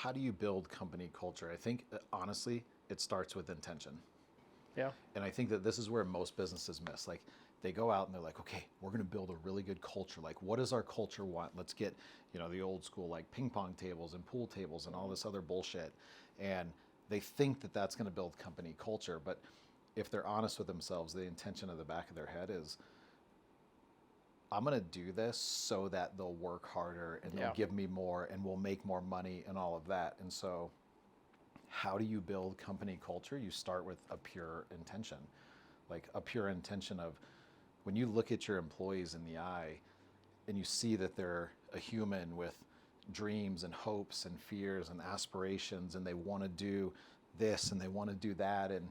how do you build company culture? I think honestly, it starts with intention. Yeah. And I think that this is where most businesses miss. Like they go out and they're like, okay, we're going to build a really good culture. Like, what does our culture want? Let's get, the old school like ping pong tables and pool tables and all this other bullshit. And they think that that's going to build company culture. But if they're honest with themselves, the intention of the back of their head is, I'm going to do this so that they'll work harder and they'll give me more and we'll make more money and all of that. And so how do you build company culture? You start with a pure intention, like a pure intention of when you look at your employees in the eye and you see that they're a human with dreams and hopes and fears and aspirations, and they want to do this and they want to do that, and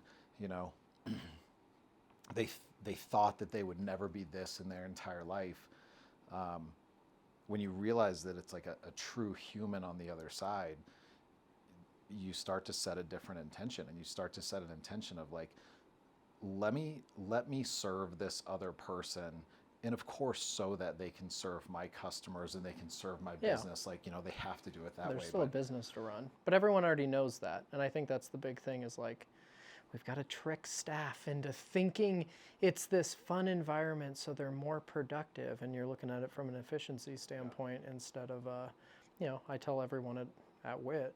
they thought that they would never be this in their entire life. When you realize that it's like a true human on the other side, you start to set a different intention, and you start to set an intention of like, let me serve this other person, and of course so that they can serve my customers and they can serve my business. Like, they have to do it that way. There's still a business to run, but everyone already knows that. And I think that's the big thing is like, we've got to trick staff into thinking it's this fun environment so they're more productive, and you're looking at it from an efficiency standpoint instead of, I tell everyone at WIT,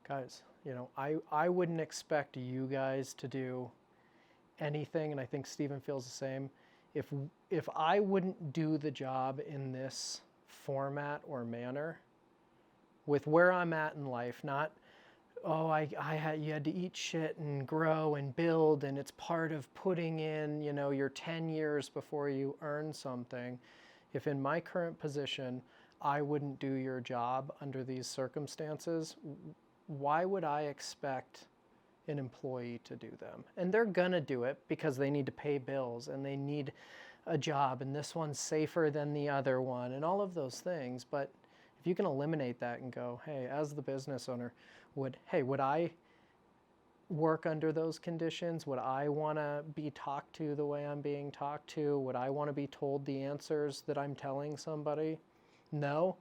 guys, I wouldn't expect you guys to do anything, and I think Stephen feels the same. If I wouldn't do the job in this format or manner, with where I'm at in life, not you had to eat shit and grow and build, and it's part of putting in your 10 years before you earn something. If in my current position I wouldn't do your job under these circumstances, why would I expect an employee to do them? And they're gonna do it because they need to pay bills and they need a job, and this one's safer than the other one and all of those things. But if you can eliminate that and go, hey, as the business owner, would I work under those conditions? Would I want to be talked to the way I'm being talked to? Would I want to be told the answers that I'm telling somebody? No.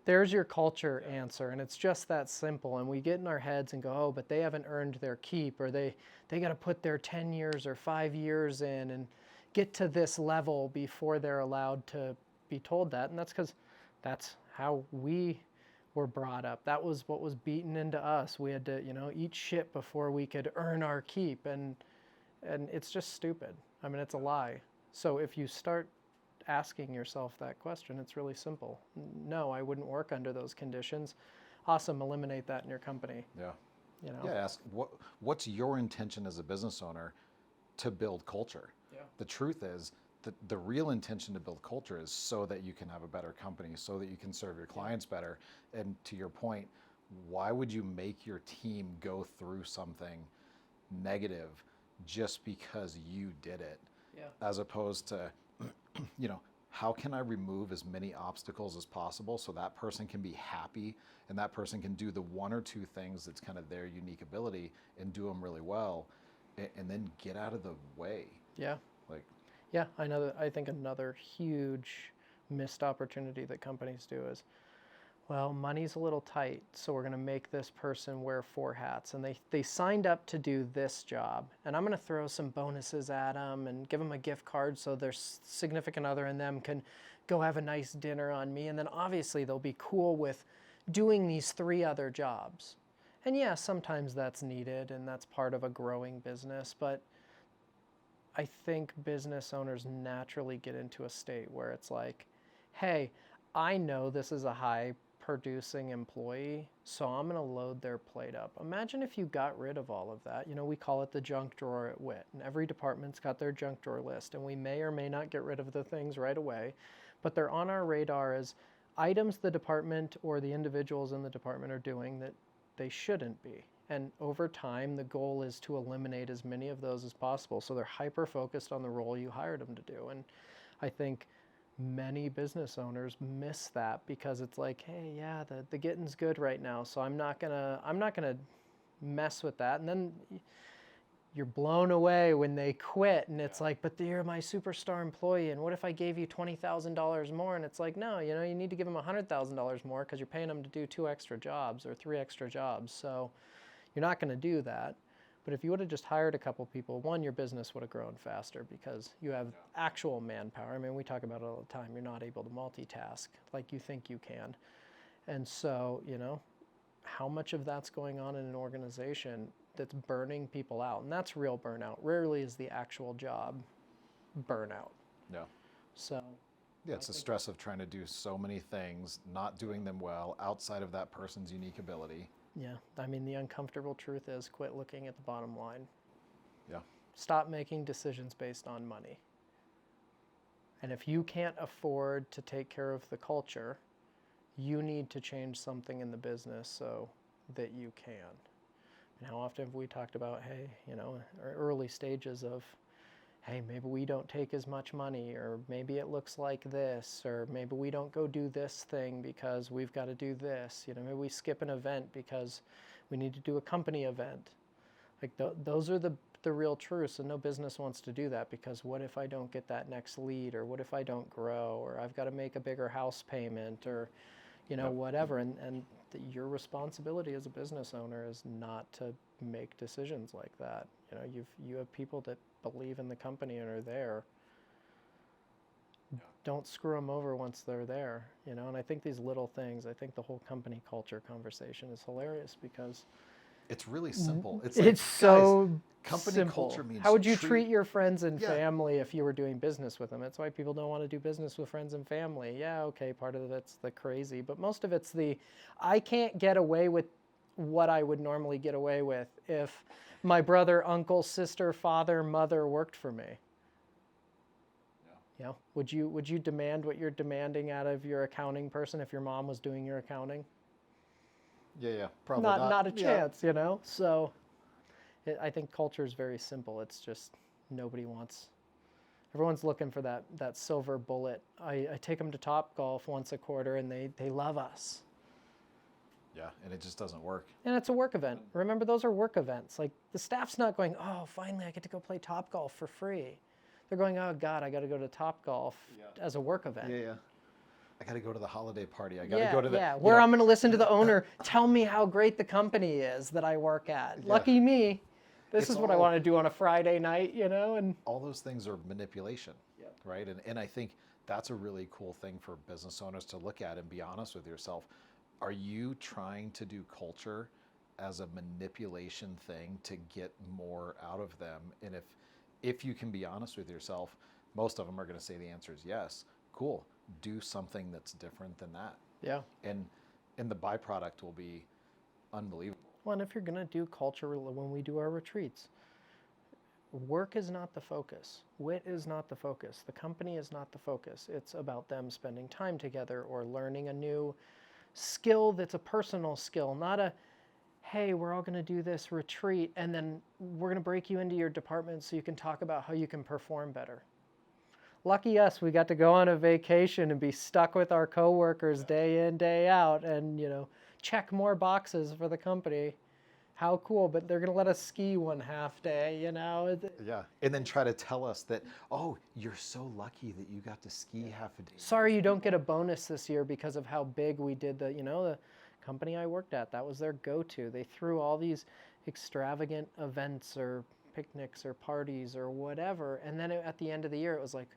There's your culture answer, and it's just that simple. And we get in our heads and go, oh, but they haven't earned their keep, or they got to put their 10 years or 5 years in and get to this level before they're allowed to be told that. And that's because that's how we were brought up. That was what was beaten into us. We had to, eat shit before we could earn our keep, and it's just stupid. I mean, it's a lie. So if you start asking yourself that question, it's really simple. No, I wouldn't work under those conditions. Awesome, eliminate that in your company. Yeah. Yeah, ask what's your intention as a business owner to build culture? Yeah. The truth is, the real intention to build culture is so that you can have a better company, so that you can serve your clients better. And to your point, why would you make your team go through something negative just because you did it? Yeah. As opposed to, how can I remove as many obstacles as possible so that person can be happy and that person can do the one or two things that's kind of their unique ability and do them really well, and then get out of the way. Yeah. Like, yeah, I think another huge missed opportunity that companies do is, well, money's a little tight, so we're going to make this person wear 4 hats. And they signed up to do this job, and I'm going to throw some bonuses at them and give them a gift card so their significant other and them can go have a nice dinner on me. And then obviously they'll be cool with doing these 3 other jobs. And yeah, sometimes that's needed, and that's part of a growing business, but I think business owners naturally get into a state where it's like, hey, I know this is a high producing employee, so I'm going to load their plate up. Imagine if you got rid of all of that. We call it the junk drawer at WIT, and every department's got their junk drawer list, and we may or may not get rid of the things right away, but they're on our radar as items the department or the individuals in the department are doing that they shouldn't be. And over time, the goal is to eliminate as many of those as possible. So they're hyper-focused on the role you hired them to do. And I think many business owners miss that because it's like, hey, yeah, the getting's good right now, so I'm not gonna mess with that. And then you're blown away when they quit, and it's like, but you're my superstar employee, and what if I gave you $20,000 more? And it's like, no, you know, you need to give them $100,000 more because you're paying them to do 2 extra jobs or 3 extra jobs. So you're not going to do that. But if you would have just hired a couple people, one, your business would have grown faster because you have actual manpower. I mean, we talk about it all the time. You're not able to multitask like you think you can. And so, you know, how much of that's going on in an organization that's burning people out? And that's real burnout. Rarely is the actual job burnout. Yeah. So Yeah, it's the stress of trying to do so many things, not doing them well, outside of that person's unique ability. yeah, I mean, the uncomfortable truth is quit looking at the bottom line. Yeah. Stop making decisions based on money. And if you can't afford to take care of the culture, you need to change something in the business so that you can. And how often have we talked about, hey, you know, early stages of, hey, maybe we don't take as much money, or maybe it looks like this, or maybe we don't go do this thing because we've got to do this. You know, maybe we skip an event because we need to do a company event. Like those are the real truths, and no business wants to do that because what if I don't get that next lead, or what if I don't grow, or I've got to make a bigger house payment, or you know, whatever. And your responsibility as a business owner is not to make decisions like that. You know, you have people that believe in the company and are there. Don't screw them over once they're there, you know. And I think these little things, I think the whole company culture conversation is hilarious because It's really simple. It's it's like, so guys, company simple. culture means How would you treat your friends and Yeah. family if you were doing business with them? That's why people don't want to do business with friends and family. Yeah, okay, part of it's the crazy, but most of it's the, I can't get away with what I would normally get away with if my brother, uncle, sister, father, mother worked for me. You know, would you demand what you're demanding out of your accounting person if your mom was doing your accounting? Yeah, probably Not a Yeah. chance, you know. So I think culture is very simple. It's just nobody wants. Everyone's looking for that silver bullet. I take them to Topgolf once a quarter, and they love us. Yeah, and it just doesn't work. And it's a work event. Remember, those are work events. Like the staff's not going, oh, finally I get to go play Topgolf for free. They're going, oh God, I got to go to Topgolf as a work event. Yeah. I got to go to the holiday party. I got to go to the where I'm going to listen to the owner tell me how great the company is that I work at. Yeah. Lucky me. This It's is what I all- want to do on a Friday night, you know. And all those things are manipulation, right? And I think that's a really cool thing for business owners to look at and be honest with yourself. Are you trying to do culture as a manipulation thing to get more out of them? And if you can be honest with yourself, most of them are going to say the answer is yes. Cool. Do something that's different than that. yeah. And the byproduct will be unbelievable. Well, and if you're going to do culture when we do our retreats, work is not the focus. Wit is not the focus. The company is not the focus. It's about them spending time together or learning a new skill that's a personal skill, not a, hey, we're all going to do this retreat and then we're going to break you into your department so you can talk about how you can perform better. Lucky us, we got to go on a vacation and be stuck with our coworkers day in, day out, and, you know, check more boxes for the company. How cool, but they're going to let us ski one half day, you know. Yeah. And then try to tell us that, oh, you're so lucky that you got to ski half a day. Sorry you don't get a bonus this year because of how big we did the company I worked at, that was their go-to. They threw all these extravagant events or picnics or parties or whatever, and then at the end of the year it was like,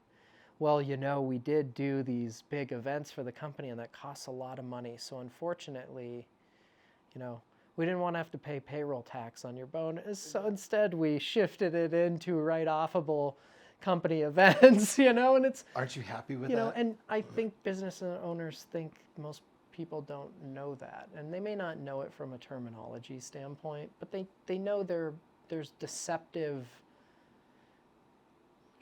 well, you know, we did do these big events for the company and that costs a lot of money. So unfortunately, you know, we didn't want to have to pay payroll tax on your bonus. So instead we shifted it into write-offable company events, you know, and it's, Aren't you happy with you know, that? and I think business owners think most people don't know that. And they may not know it from a terminology standpoint, but they know there's deceptive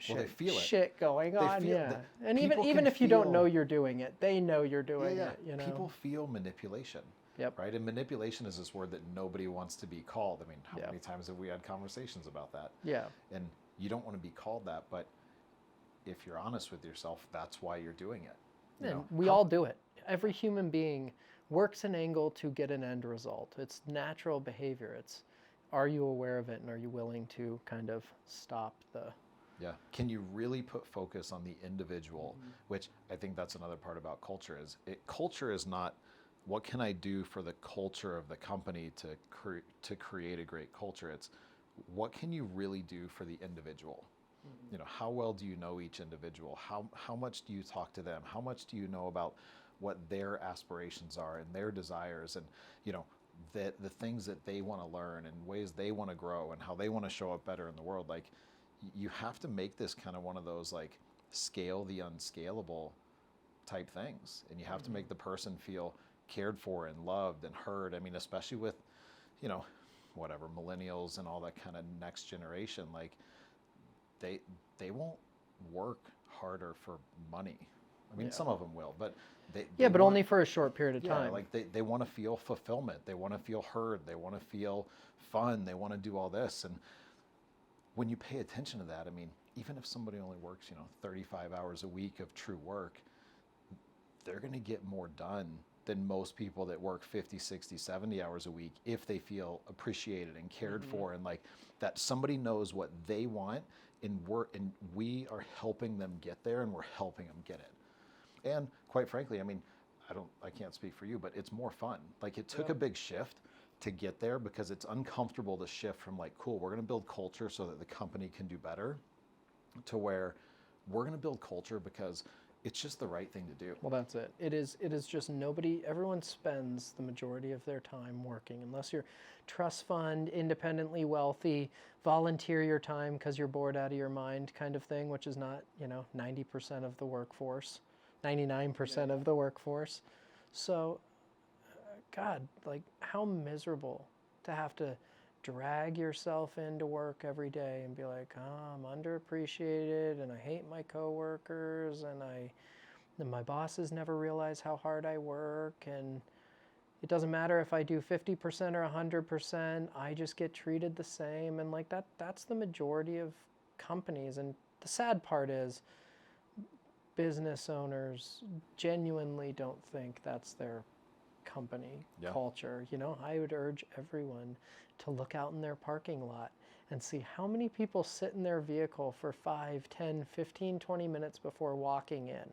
Well, they feel it. shit going on, feel yeah. that And even people can if you don't know feel- you're doing it, they know you're doing it, you know. People feel manipulation. Yep. Right? And manipulation is this word that nobody wants to be called. I mean, how Yeah. many times have we had conversations about that? Yeah. And you don't want to be called that, but if you're honest with yourself, that's why you're doing it. You And know? we all do it. Every human being works an angle to get an end result. It's natural behavior. are you aware of it, and are you willing to kind of stop the... Yeah. Can you really put focus on the individual, which I think that's another part about culture is culture is not what can I do for the culture of the company to create a great culture. It's what can you really do for the individual? You know, how well do you know each individual? How much do you talk to them? How much do you know about what their aspirations are and their desires, and you know, the things that they want to learn and ways they want to grow and how they want to show up better in the world. Like, you have to make this kind of one of those like scale the unscalable type things, and you have to make the person feel cared for and loved and heard. I mean, especially with, you know, whatever, millennials and all that kind of next generation, like they won't work harder for money. I mean, some of them will, but yeah, but want, only for a short period of time. like they want to feel fulfillment. They want to feel heard. They want to feel fun. They want to do all this. And when you pay attention to that, I mean, even if somebody only works, you know, 35 hours a week of true work, they're going to get more done than most people that work 50, 60, 70 hours a week if they feel appreciated and cared for, and like that somebody knows what they want, and we are helping them get there, and we're helping them get it. And quite frankly, I mean, I can't speak for you, but it's more fun. Like, it took a big shift to get there, because it's uncomfortable to shift from like, cool, we're going to build culture so that the company can do better, to where we're going to build culture because it's just the right thing to do. Well, that's it. It is just everyone spends the majority of their time working, unless you're trust fund, independently wealthy, volunteer your time because you're bored out of your mind kind of thing, which is not, you know, 90% of the workforce, 99% of the workforce. So, God, like, how miserable to have to drag yourself into work every day and be like, oh, I'm underappreciated, and I hate my coworkers, and my bosses never realize how hard I work, and it doesn't matter if I do 50% or 100%, I just get treated the same. And like that's the majority of companies. And the sad part is business owners genuinely don't think that's their company culture. You know, I would urge everyone to look out in their parking lot and see how many people sit in their vehicle for 5, 10, 15, 20 minutes before walking in.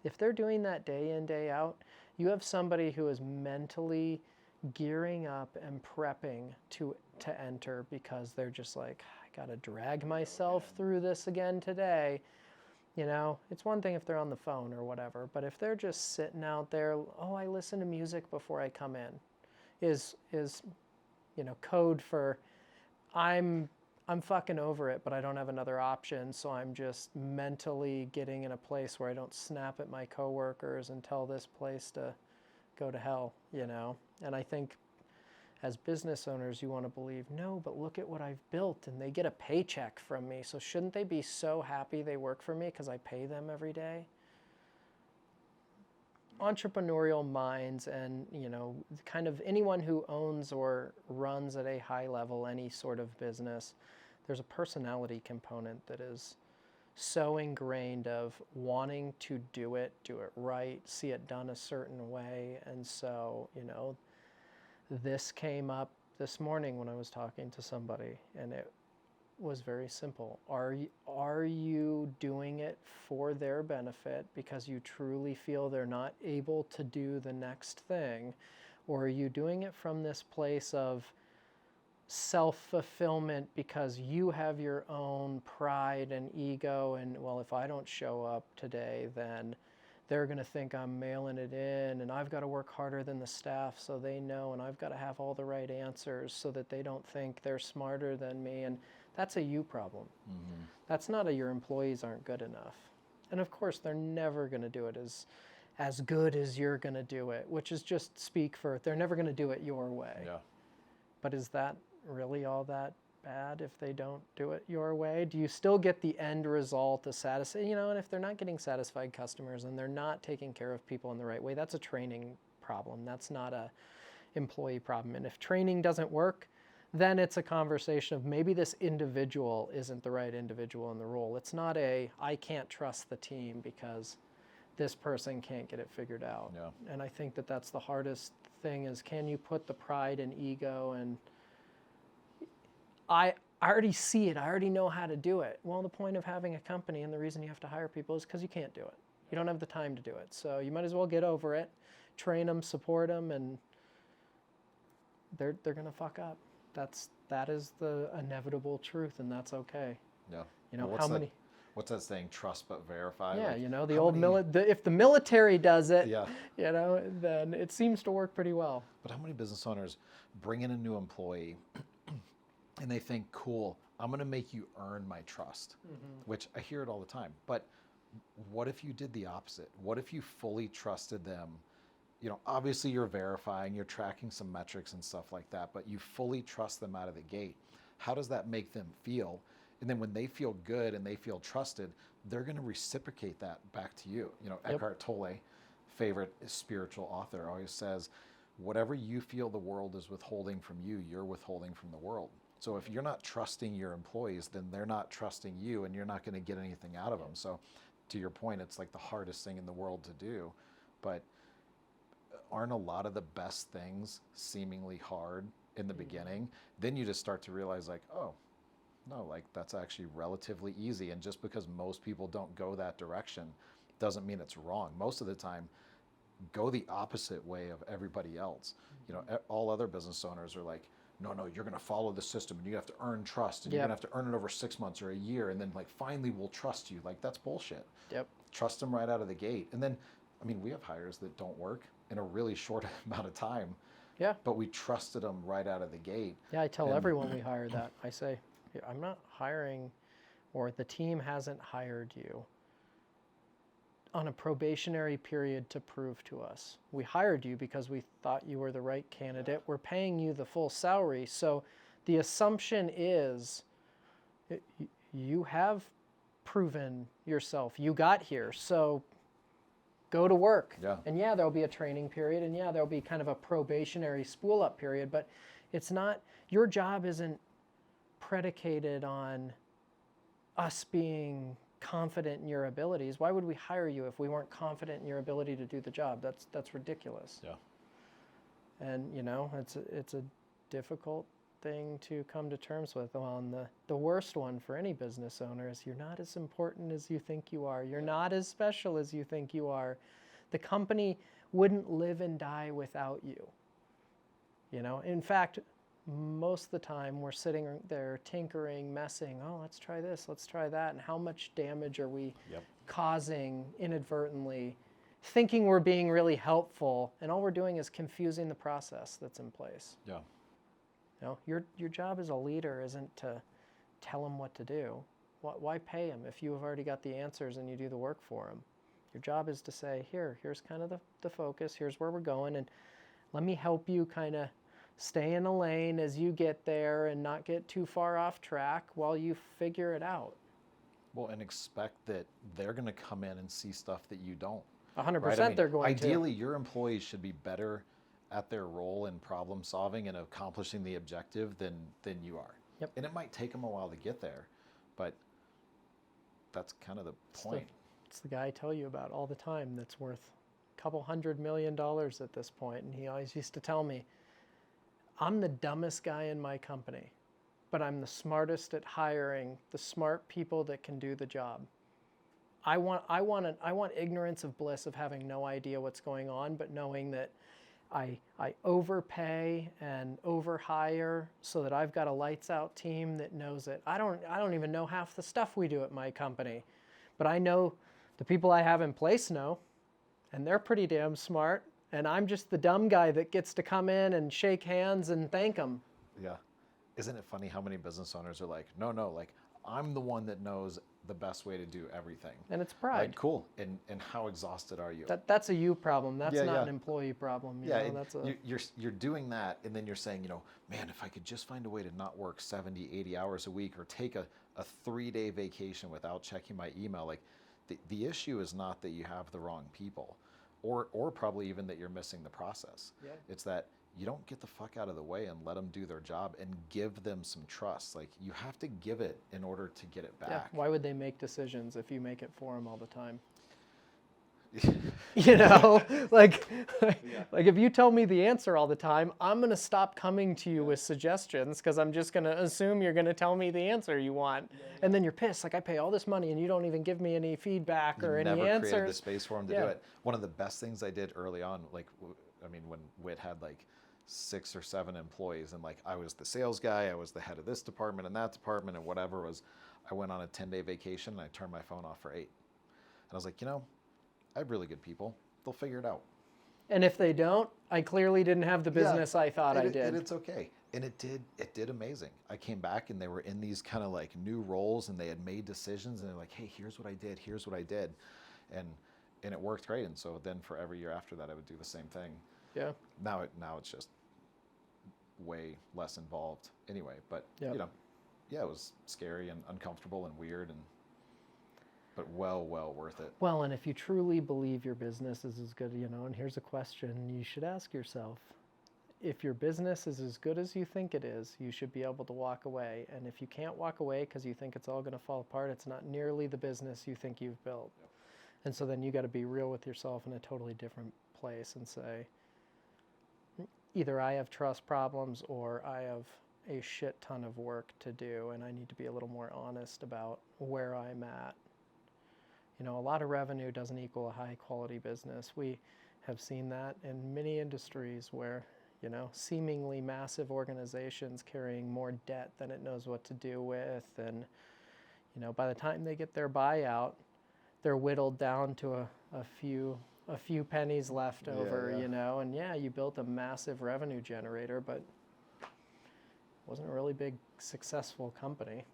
If they're doing that day in, day out, you have somebody who is mentally gearing up and prepping to enter, because they're just like, I got to drag myself through this again today. You know, it's one thing if they're on the phone or whatever, but if they're just sitting out there, oh, I listen to music before I come in, is you know, code for I'm fucking over it, but I don't have another option, so I'm just mentally getting in a place where I don't snap at my coworkers and tell this place to go to hell, you know? And I think as business owners, you want to believe, no, but look at what I've built, and they get a paycheck from me, so shouldn't they be so happy they work for me because I pay them every day? Entrepreneurial minds, and, you know, kind of anyone who owns or runs at a high level any sort of business, there's a personality component that is so ingrained of wanting to do it right, see it done a certain way. And so, you know, this came up this morning when I was talking to somebody, and it was very simple. Are you doing it for their benefit because you truly feel they're not able to do the next thing? Or are you doing it from this place of self-fulfillment because you have your own pride and ego, and, well, if I don't show up today, then they're going to think I'm mailing it in, and I've got to work harder than the staff so they know, and I've got to have all the right answers so that they don't think they're smarter than me. And that's a you problem. Mm-hmm. That's not a your employees aren't good enough. And of course, they're never going to do it as good as you're going to do it, which is just speak for, they're never going to do it your way. Yeah. But is that really all that bad if they don't do it your way? Do you still get the end result to satisfy, you know? And if they're not getting satisfied customers and they're not taking care of people in the right way, that's a training problem. That's not a employee problem. And if training doesn't work, then it's a conversation of maybe this individual isn't the right individual in the role. It's not I can't trust the team because this person can't get it figured out. Yeah. And I think that's the hardest thing is, can you put the pride and ego and I already see it. I already know how to do it. Well, the point of having a company and the reason you have to hire people is because you can't do it. You don't have the time to do it. So you might as well get over it, train them, support them, and they're going to fuck up. That is the inevitable truth, and that's okay. Yeah. You know, Well, how many? What's that saying? Trust but verify. Yeah, Like, you know, the how old many- if the military does it, Yeah. you know, then it seems to work pretty well. But how many business owners bring in a new employee and they think, cool, I'm going to make you earn my trust, which I hear it all the time. But what if you did the opposite? What if you fully trusted them? You know, obviously you're verifying, you're tracking some metrics and stuff like that, but you fully trust them out of the gate. How does that make them feel? And then when they feel good and they feel trusted, they're going to reciprocate that back to you. You know, Yep. Eckhart Tolle, favorite spiritual author, always says, whatever you feel the world is withholding from you, you're withholding from the world. So if you're not trusting your employees, then they're not trusting you and you're not going to get anything out of them. So to your point, it's like the hardest thing in the world to do. But aren't a lot of the best things seemingly hard in the beginning? Then you just start to realize like, oh, no, like that's actually relatively easy. And just because most people don't go that direction doesn't mean it's wrong. Most of the time, go the opposite way of everybody else. You know, all other business owners are like, no, you're going to follow the system and you have to earn trust and you're Yep. going to have to earn it over 6 months or a year. And then like, finally we'll trust you. Like that's bullshit. Yep. Trust them right out of the gate. And then, I mean, we have hires that don't work in a really short amount of time, Yeah. but we trusted them right out of the gate. Yeah, I tell And- everyone we hire that. I say, I'm not hiring, or the team hasn't hired you on a probationary period to prove to us. We hired you because we thought you were the right candidate. We're paying you the full salary. So the assumption is you have proven yourself. You got here. So go to work. Yeah. And yeah, there'll be a training period, and yeah, there'll be kind of a probationary spool up period, but it's not, your job isn't predicated on us being confident in your abilities. Why would we hire you if we weren't confident in your ability to do the job? That's ridiculous. Yeah. And you know, it's a difficult thing to come to terms with. On the worst one for any business owner is you're not as important as you think you are. You're not as special as you think you are. The company wouldn't live and die without you. You know, in fact, most of the time we're sitting there tinkering, messing, oh, let's try this, let's try that, and how much damage are we Yep. causing inadvertently, thinking we're being really helpful, and all we're doing is confusing the process that's in place. Yeah. You know, your job as a leader isn't to tell them what to do. Why pay them if you have already got the answers and you do the work for them? Your job is to say, here's kind of the focus, here's where we're going, and let me help you kind of stay in a lane as you get there and not get too far off track while you figure it out. Well, and expect that they're going to come in and see stuff that you don't. 100% Right? I mean, they're going to. ideally, your employees should be better at their role in problem solving and accomplishing the objective than you are. Yep. And it might take them a while to get there, but that's kind of the point. It's the guy I tell you about all the time that's worth a couple $100 million at this point, and he always used to tell me, I'm the dumbest guy in my company, but I'm the smartest at hiring the smart people that can do the job. I want ignorance of bliss of having no idea what's going on, but knowing that I overpay and overhire so that I've got a lights out team that knows it. I don't even know half the stuff we do at my company, but I know the people I have in place know, and they're pretty damn smart. And I'm just the dumb guy that gets to come in and shake hands and thank them. Yeah. Isn't it funny how many business owners are like, no, like I'm the one that knows the best way to do everything. And it's pride. Like, cool. And how exhausted are you? That's a you problem. That's Yeah, not yeah. an employee problem. You Yeah, know, and that's a, you're doing that, and then you're saying, you know, man, if I could just find a way to not work 70, 80 hours a week or take a 3-day vacation without checking my email, like the issue is not that you have the wrong people or probably even that you're missing the process. Yeah. It's that you don't get the fuck out of the way and let them do their job and give them some trust. Like you have to give it in order to get it back. yeah. Why would they make decisions if you make it for them all the time? You know, like, like if you tell me the answer all the time, I'm going to stop coming to you with suggestions because I'm just going to assume you're going to tell me the answer you want. And then you're pissed. Like, I pay all this money and you don't even give me any feedback or any Never created the answers. space for them to do it. One of the best things I did early on, like, I mean, when WIT had like 6 or 7 employees, and like I was the sales guy, I was the head of this department and that department and whatever was, I went on a 10-day vacation and I turned my phone off for 8. And I was like, I have really good people. They'll figure it out. And if they don't, I clearly didn't have the business I thought I did. And it's okay. And it did amazing. I came back and they were in these kind of like new roles and they had made decisions and they're like, hey, here's what I did. Here's what I did. And it worked great. And so then for every year after that, I would do the same thing. Yeah. Now it's just way less involved anyway. But, Yep. Yeah, it was scary and uncomfortable and weird, but well worth it. Well, and if you truly believe your business is as good, and here's a question you should ask yourself. If your business is as good as you think it is, you should be able to walk away. And if you can't walk away because you think it's all going to fall apart, it's not nearly the business you think you've built. Yep. And so then you got to be real with yourself in a totally different place and say, either I have trust problems or I have a shit ton of work to do and I need to be a little more honest about where I'm at. A lot of revenue doesn't equal a high quality business. We have seen that in many industries where, seemingly massive organizations carrying more debt than it knows what to do with. And, by the time they get their buyout, they're whittled down to a few pennies left over, and you built a massive revenue generator, but it wasn't a really big successful company.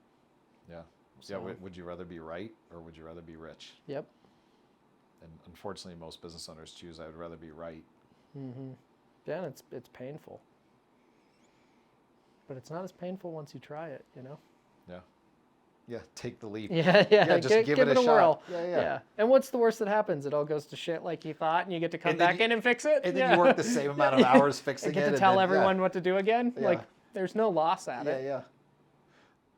Yeah. So. Yeah. Would you rather be right or would you rather be rich? Yep. And unfortunately, most business owners choose, I would rather be right. Mm-hmm. Yeah, it's painful. But it's not as painful once you try it, Yeah. Yeah, take the leap. Yeah, just give it a shot. whirl. Yeah. And what's the worst that happens? It all goes to shit like you thought, and you get to come back in and fix it. And then you work the same amount of hours fixing it. And get to tell everyone what to do again. Yeah. Like, there's no loss at it. Yeah.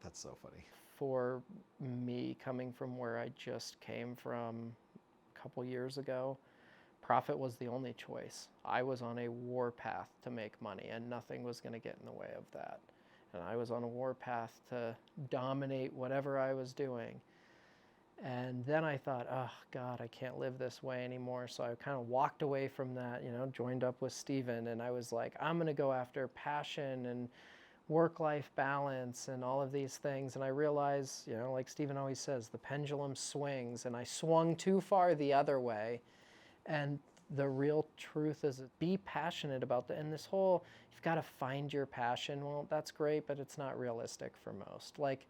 That's so funny. For me, coming from where I just came from a couple years ago, profit was the only choice. I was on a war path to make money, and nothing was going to get in the way of that. And I was on a war path to dominate whatever I was doing. And then I thought, oh, God, I can't live this way anymore. So I kind of walked away from that, joined up with Steven. And I was like, I'm going to go after passion and work-life balance and all of these things. And I realized, like Steven always says, the pendulum swings. And I swung too far the other way. And the real truth is be passionate about that. And this whole, you've got to find your passion. Well, that's great, but it's not realistic for most. Like,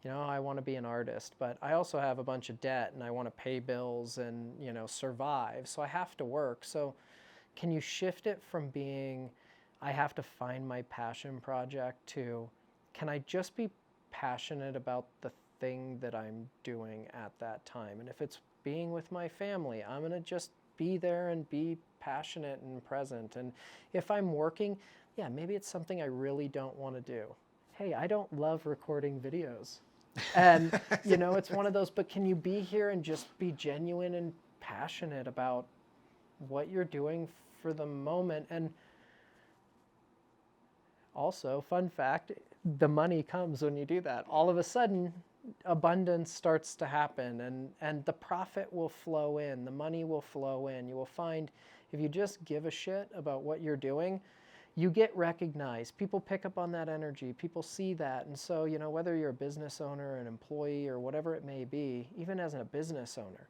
I want to be an artist, but I also have a bunch of debt and I want to pay bills and, survive. So I have to work. So can you shift it from being, I have to find my passion project to, can I just be passionate about the thing that I'm doing at that time? And if it's being with my family, I'm going to just be there and be passionate and present. And if I'm working, maybe it's something I really don't want to do. Hey, I don't love recording videos. And, it's one of those, but can you be here and just be genuine and passionate about what you're doing for the moment? And also, fun fact, the money comes when you do that. All of a sudden, abundance starts to happen and the profit will flow in, the money will flow in. You will find if you just give a shit about what you're doing, you get recognized. People pick up on that energy. People see that. And so, whether you're a business owner, an employee, or whatever it may be, even as a business owner,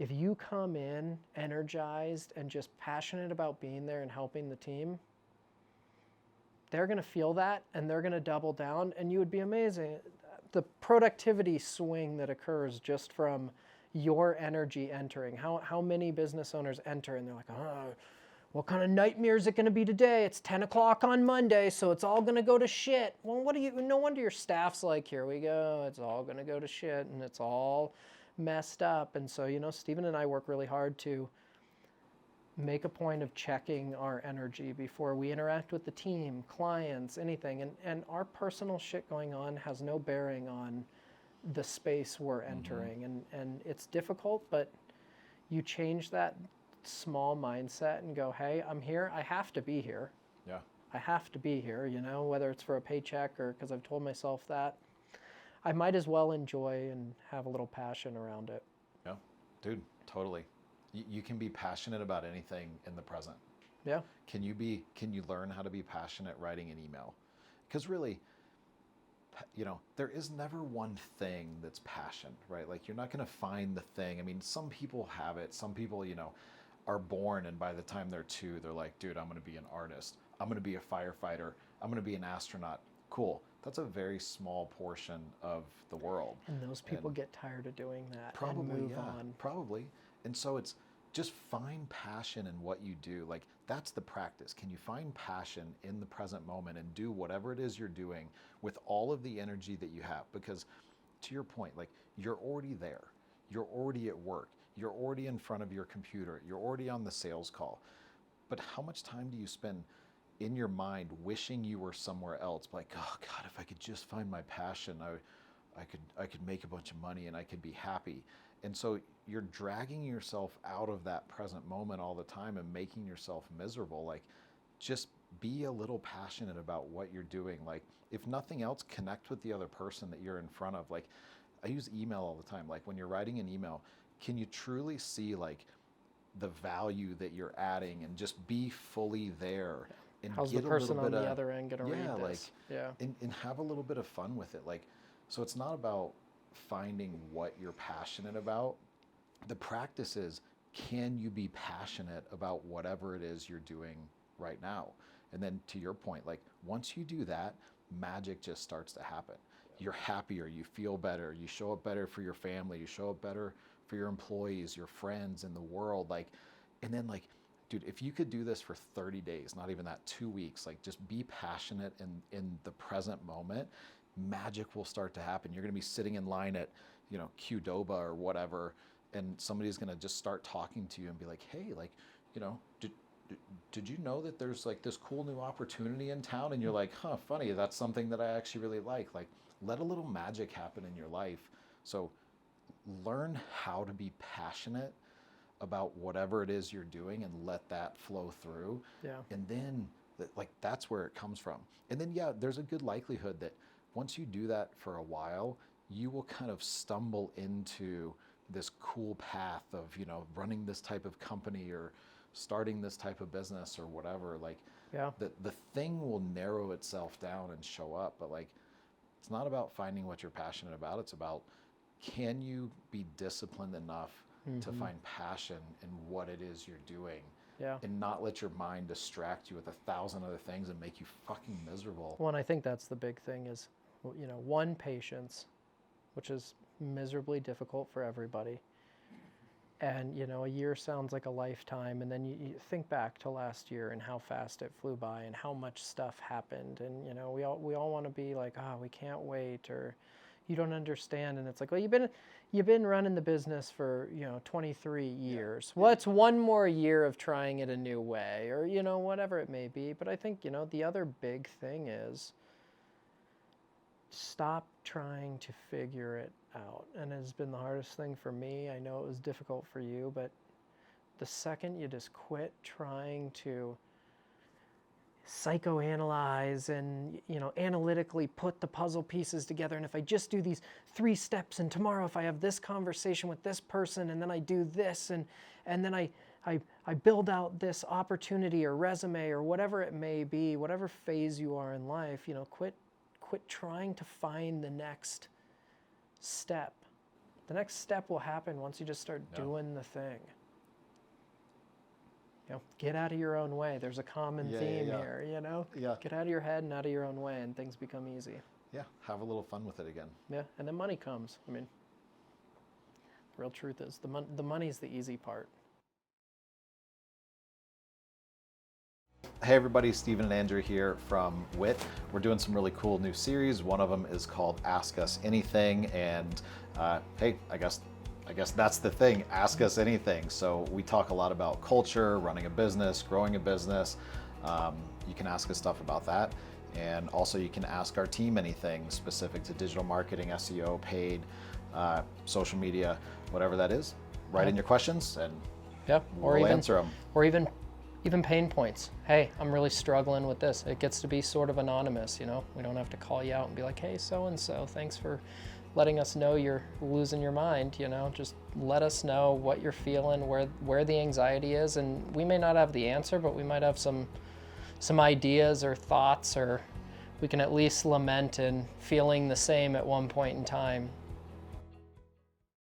if you come in energized and just passionate about being there and helping the team, they're going to feel that and they're going to double down, and you would be amazing. The productivity swing that occurs just from your energy entering. How many business owners enter and they're like, oh, what kind of nightmare is it going to be today? It's 10 o'clock on Monday, so it's all going to go to shit. Well, no wonder your staff's like, here we go. It's all going to go to shit and it's all messed up. And so, Steven and I work really hard to make a point of checking our energy before we interact with the team, clients, anything. And our personal shit going on has no bearing on the space we're entering. And it's difficult, but you change that small mindset and go, hey, I'm here. I have to be here. Yeah. I have to be here, you know, whether it's for a paycheck or because I've told myself that. I might as well enjoy and have a little passion around it. Yeah, dude, totally. You can be passionate about anything in the present. Yeah. Can you learn how to be passionate writing an email? Because really, you know, there is never one thing that's passion, right? Like you're not going to find the thing. I mean, some people have it. Some people, you know, are born and by the time they're 2, they're like, dude, I'm going to be an artist. I'm going to be a firefighter. I'm going to be an astronaut. Cool. That's a very small portion of the world. And those people get tired of doing that Probably, and move yeah, on. probably. And so it's just find passion in what you do. Like that's the practice. Can you find passion in the present moment and do whatever it is you're doing with all of the energy that you have? Because to your point, like you're already there. You're already at work. You're already in front of your computer. You're already on the sales call. But how much time do you spend in your mind wishing you were somewhere else? Like, oh God, if I could just find my passion, I could make a bunch of money and I could be happy. And so you're dragging yourself out of that present moment all the time and making yourself miserable. Like, just be a little passionate about what you're doing. Like, if nothing else, connect with the other person that you're in front of. Like, I use email all the time. Like, when you're writing an email, can you truly see like the value that you're adding and just be fully there? And how's get the person a on little the bit of, other end going to read this? and have a little bit of fun with it. Like, so it's not about finding what you're passionate about. The practice is, can you be passionate about whatever it is you're doing right now? And then to your point, like once you do that, magic just starts to happen. You're happier, you feel better, you show up better for your family, you show up better for your employees, your friends, in the world. Like, and then like, dude, if you could do this for 30 days, not even that, 2 weeks, like just be passionate in the present moment, magic will start to happen. You're going to be sitting in line at, you know, Qdoba or whatever, and somebody's going to just start talking to you and be like, hey, like, you know, did you know that there's like this cool new opportunity in town? And you're like, huh, funny, that's something that I actually really like. Like, let a little magic happen in your life. So learn how to be passionate about whatever it is you're doing and let that flow through. Yeah. And then like that's where it comes from. And then yeah, there's a good likelihood that once you do that for a while, you will kind of stumble into this cool path of, you know, running this type of company or starting this type of business or whatever. Like, Yeah. the thing will narrow itself down and show up. But like, it's not about finding what you're passionate about. It's about, can you be disciplined enough to find passion in what it is you're doing? Yeah. And not let your mind distract you with 1,000 other things and make you fucking miserable. Well, and I think that's the big thing is, you know, one, patience, which is miserably difficult for everybody. And, you know, a year sounds like a lifetime. And then you think back to last year and how fast it flew by and how much stuff happened. And, you know, we all want to be like, we can't wait, or you don't understand. And it's like, well, you've been running the business for, you know, 23 years. Yeah. Well, it's one more year of trying it a new way, or, you know, whatever it may be. But I think, you know, the other big thing is stop trying to figure it out. And it has been the hardest thing for me. I know it was difficult for you, but the second you just quit trying to psychoanalyze and, you know, analytically put the puzzle pieces together, and if I just do these 3 steps, and tomorrow if I have this conversation with this person, and then I do this, and then I build out this opportunity or resume or whatever it may be, whatever phase you are in life, you know, quit trying to find the next step. The next step will happen once you just start doing the thing. You know, get out of your own way. There's a common theme here, you know? Yeah. Get out of your head and out of your own way, and things become easy. Yeah, have a little fun with it again. Yeah, and then money comes. I mean, the real truth is the money's the easy part. Hey everybody, Stephen and Andrew here from WIT. We're doing some really cool new series. One of them is called Ask Us Anything, and hey, I guess that's the thing, ask us anything. So we talk a lot about culture, running a business, growing a business. You can ask us stuff about that. And also you can ask our team anything specific to digital marketing, SEO, paid, social media, whatever that is. write in your questions and Yep. we'll answer them. Or even pain points. Hey, I'm really struggling with this. It gets to be sort of anonymous, you know. We don't have to call you out and be like, hey, so and so, thanks for letting us know you're losing your mind, you know. Just let us know what you're feeling, where the anxiety is, and we may not have the answer, but we might have some ideas or thoughts, or we can at least lament in feeling the same at one point in time.